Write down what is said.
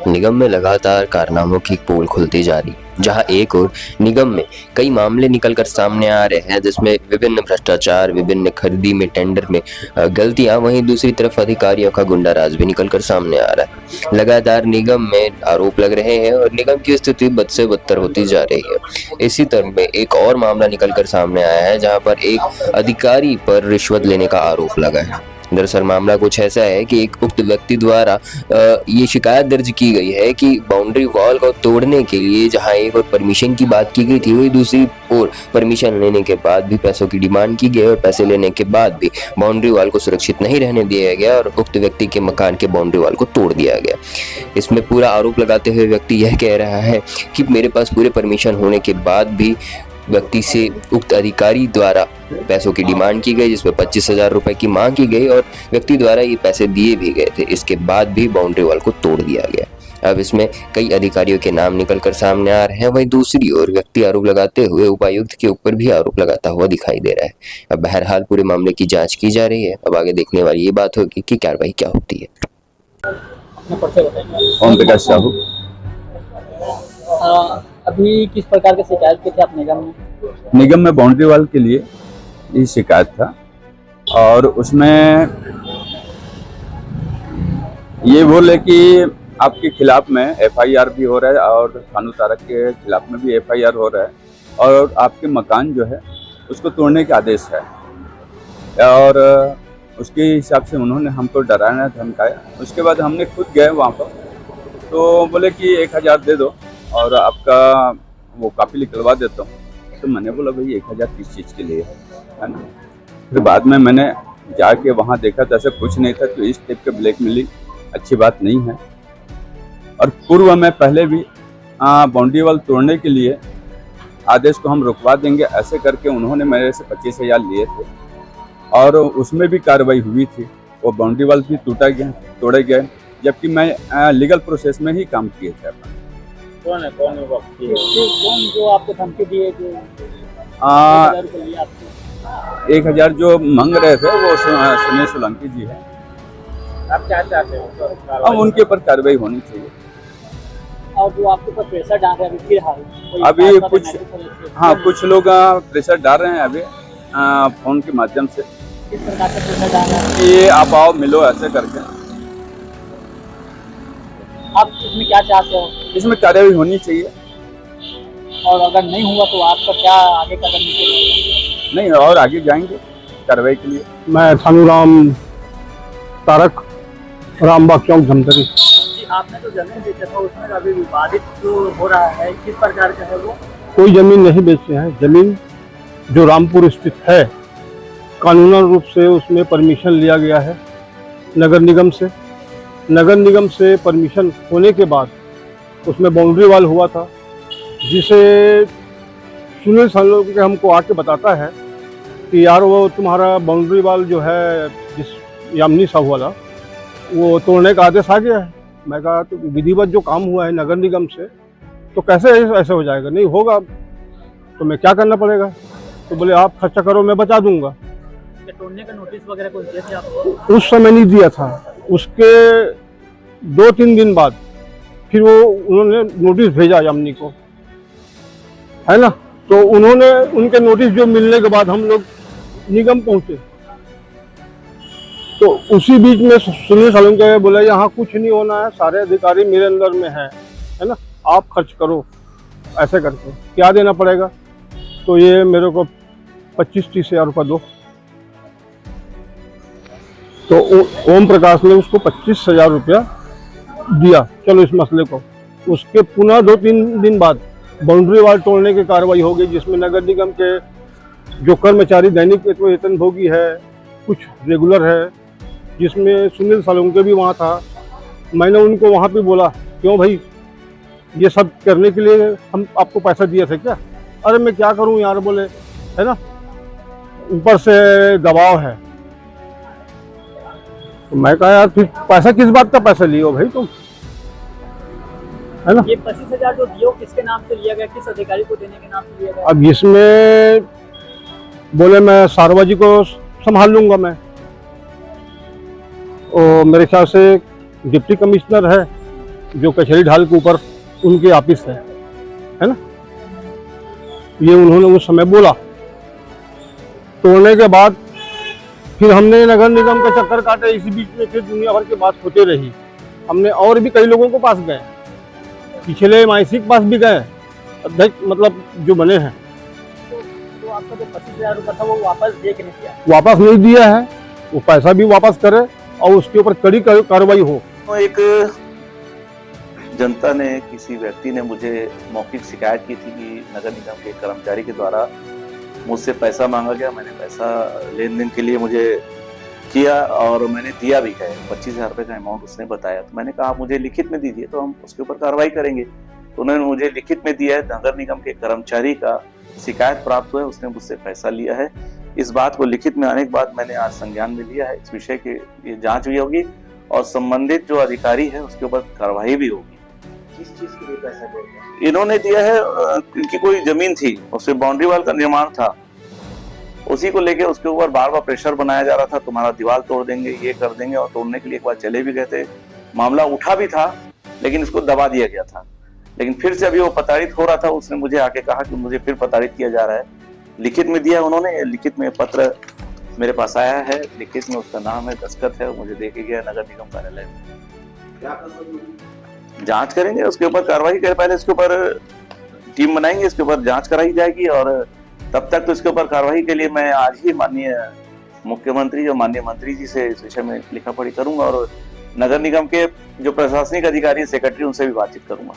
निगम में लगातार कारनामों की पोल खुलती जा रही, जहां एक ओर निगम में कई मामले निकलकर सामने आ रहे हैं जिसमें विभिन्न भ्रष्टाचार, विभिन्न खरीदी में, टेंडर में गलतियां, वहीं दूसरी तरफ अधिकारियों का गुंडाराज भी निकलकर सामने आ रहा है। लगातार निगम में आरोप लग रहे हैं और निगम की स्थिति बद से बदतर होती जा रही है। इसी तरह में एक और मामला निकलकर सामने आया है जहां पर एक अधिकारी पर रिश्वत लेने का आरोप लगा है। दरअसल मामला कुछ ऐसा है कि एक उक्त व्यक्ति द्वारा ये शिकायत दर्ज की गई है कि बाउंड्री वॉल को तोड़ने के लिए जहां एक और परमिशन की बात की गई थी, वही दूसरी ओर परमिशन लेने के बाद भी पैसों की डिमांड की गई और पैसे लेने के बाद भी बाउंड्री वॉल को सुरक्षित नहीं रहने दिया गया और उक्त व्यक्ति के मकान के बाउंड्री वॉल को तोड़ दिया गया। इसमें पूरा आरोप लगाते हुए व्यक्ति यह कह रहा है कि मेरे पास पूरे परमिशन होने के बाद भी व्यक्ति से उक्त अधिकारी द्वारा पैसों की डिमांड की गई, जिसमें 25,000 रुपए की मांग की गई और व्यक्ति द्वारा ये पैसे दिए भी गए थे। इसके बाद भी बाउंड्री वॉल को तोड़ दिया गया। अब इसमें कई अधिकारियों के नाम निकलकर सामने आ रहे हैं। वहीं दूसरी ओर व्यक्ति आरोप लगाते हुए उपायुक्त के ऊपर भी आरोप लगाता हुआ दिखाई दे रहा है। अब बहरहाल पूरे मामले की जांच की जा रही है। अब आगे देखने वाली ये बात होगी कि कार्रवाई क्या होती है। ओम प्रकाश साहू। अभी किस प्रकार की शिकायत की थी आप निगम में बाउंड्री वॉल के लिए ये शिकायत था और उसमें ये बोले कि आपके खिलाफ में एफआईआर भी हो रहा है और खानू तारक के खिलाफ में भी एफआईआर हो रहा है और आपके मकान जो है उसको तोड़ने का आदेश है और उसके हिसाब से उन्होंने हमको डराना धमकाया। उसके बाद हमने खुद गए वहाँ पर, तो बोले कि 1,000 दे दो और आपका वो कापी निकलवा देता हूँ। तो मैंने बोला भाई 1,000 किस चीज़ के लिए है ना। फिर बाद में मैंने जाके वहाँ देखा तो ऐसा कुछ नहीं था, तो इस टाइप के ब्लैकमेलिंग अच्छी बात नहीं है। और पूर्व में पहले भी बाउंड्री वॉल तोड़ने के लिए आदेश को हम रुकवा देंगे ऐसे करके उन्होंने मेरे से 25,000 लिए थे और उसमें भी कार्रवाई हुई थी। वो बाउंड्री वॉल भी तोड़े गए, जबकि मैं लीगल प्रोसेस में ही काम किए थे। कौन जो आपको धमकी दिए, जो 1,000 जो मांग रहे थे वो सुनील सोलंकी जी है। आप क्या चाहते हो? अब उनके ऊपर कार्रवाई होनी चाहिए। और जो आपके ऊपर प्रेशर डाल रहे हैं अभी फिर अभी कुछ लोग प्रेशर डाल रहे हैं अभी फोन के माध्यम से। किस प्रकार से प्रेशर डाल रहे हैं? ये आप आओ मिलो ऐसे करके। आप इसमें क्या चाहते हो? इसमें कार्रवाई होनी चाहिए और अगर नहीं हुआ तो आपका क्या आगे कदम निकलेगा? नहीं, और आगे जाएंगे कार्रवाई के लिए। मैं थानूराम तारक, रामबाग चौक, धमतरी। जी, आपने जो जमीन बेचा था उसमें अभी विवादित जो हो रहा है, किस प्रकार का है वो? कोई जमीन नहीं बेचे हैं। जमीन जो रामपुर स्थित है, कानूनन रूप से उसमें परमिशन लिया गया है नगर निगम से। नगर निगम से परमिशन होने के बाद उसमें बाउंड्री वॉल हुआ था, जिसे सुनील सोलंकी हमको आके बताता है कि यार वो तुम्हारा बाउंड्री वॉल जो है जिस यामिनी साहू वाला, वो तोड़ने का आदेश आ गया है। मैं कहा तो विधिवत जो काम हुआ है नगर निगम से, तो कैसे ऐसे हो जाएगा? नहीं होगा तो मैं क्या करना पड़ेगा? तो बोले आप खर्चा करो, मैं बचा दूंगा। तोड़ने का नोटिस वगैरह कुछ दिया था आपको? उस समय नहीं दिया था। उसके 2-3 दिन बाद फिर वो उन्होंने नोटिस भेजा यामिनी को, है ना। तो उन्होंने उनके नोटिस जो मिलने के बाद हम लोग निगम पहुंचे, तो उसी बीच में सुनील सोलंकी बोला यहाँ कुछ नहीं होना है, सारे अधिकारी मेरे अंदर में है ना, आप खर्च करो ऐसे करके। क्या देना पड़ेगा? तो ये मेरे को 25-30 हज़ार रुपये दो। तो ओम प्रकाश ने उसको 25,000 रुपया दिया। चलो इस मसले को। उसके पुनः 2-3 दिन बाद बाउंड्री वॉल तोड़ने की कार्रवाई हो गई, जिसमें नगर निगम के जो कर्मचारी दैनिक वेतनभोगी है, कुछ रेगुलर है, जिसमें सुनील सोलंकी भी वहाँ था। मैंने उनको वहाँ पे बोला, क्यों भाई ये सब करने के लिए हम आपको पैसा दिए थे क्या? अरे मैं क्या करूँ यार, बोले, है ना, ऊपर से दबाव है। तो मैं कहा यार फिर पैसा किस बात का पैसा लिए हो भाई तुम, है ना। ये 25,000 जो दियो किसके नाम से लिया गया, किस अधिकारी को देने के नाम से लिया गया? अब इसमें बोले मैं सार्वजी को संभाल लूंगा मैं, और मेरे ख्याल से डिप्टी कमिश्नर है जो कचहरी ढाल के ऊपर उनके ऑफिस है ना, ये उन्होंने उस समय बोला। तोड़ने के बाद फिर हमने नगर निगम का चक्कर काटे, इसी बीच में फिर दुनिया भर की बात होती रही। हमने और भी कई लोगों को पास गए, पिछले MIC के पास भी गए, अध्यक्ष मतलब जो बने हैं। तो आपका जो 25,000 रुपये था वो वापस दे के नहीं किया? वापस नहीं दिया है, वो पैसा भी वापस करे और उसके ऊपर कड़ी कार्रवाई हो। तो एक जनता ने, किसी व्यक्ति ने मुझे मौखिक शिकायत की थी कि नगर निगम के कर्मचारी के द्वारा मुझसे पैसा मांगा गया। मैंने पैसा लेन देन के लिए मुझे किया और मैंने दिया भी है। 25,000 रुपये का अमाउंट उसने बताया, तो मैंने कहा आप मुझे लिखित में दीजिए तो हम उसके ऊपर कार्रवाई करेंगे। तो उन्होंने मुझे लिखित में दिया है। नगर निगम के कर्मचारी का शिकायत प्राप्त हुआ है, उसने मुझसे पैसा लिया है। इस बात को लिखित में आने के बाद मैंने आज संज्ञान में लिया है। इस विषय की ये जांच भी होगी और संबंधित जो अधिकारी है उसके ऊपर कार्रवाई भी होगी। किस चीज के लिए पैसा दे रहे हैं? इन्होंने दिया है, इनकी कोई जमीन थी, उससे बाउंड्री वाल का निर्माण था, उसी को लेके उसके ऊपर बार बार प्रेशर बनाया जा रहा था, तुम्हारा दीवार तोड़ देंगे, ये कर देंगे। और तोड़ने के लिए एक बार चले भी गए थे, मामला उठा भी था, लेकिन इसको दबा दिया गया था। लेकिन फिर से अभी वो प्रताड़ित हो रहा था, उसने मुझे आके कहा कि मुझे फिर प्रताड़ित किया जा रहा है। लिखित में दिया उन्होंने, लिखित में पत्र मेरे पास आया है, लिखित में उसका नाम है, दस्तखत है, मुझे दे के गया नगर निगम कार्यालय में। जांच करेंगे, उसके ऊपर कार्रवाई करें। पहले इसके ऊपर टीम बनाएंगे, इसके ऊपर जांच कराई जाएगी और तब तक तो इसके ऊपर कार्रवाई के लिए मैं आज ही माननीय मुख्यमंत्री और माननीय मंत्री जी से इस विषय में लिखा पढ़ी करूंगा और नगर निगम के जो प्रशासनिक अधिकारी, सेक्रेटरी, उनसे भी बातचीत करूंगा।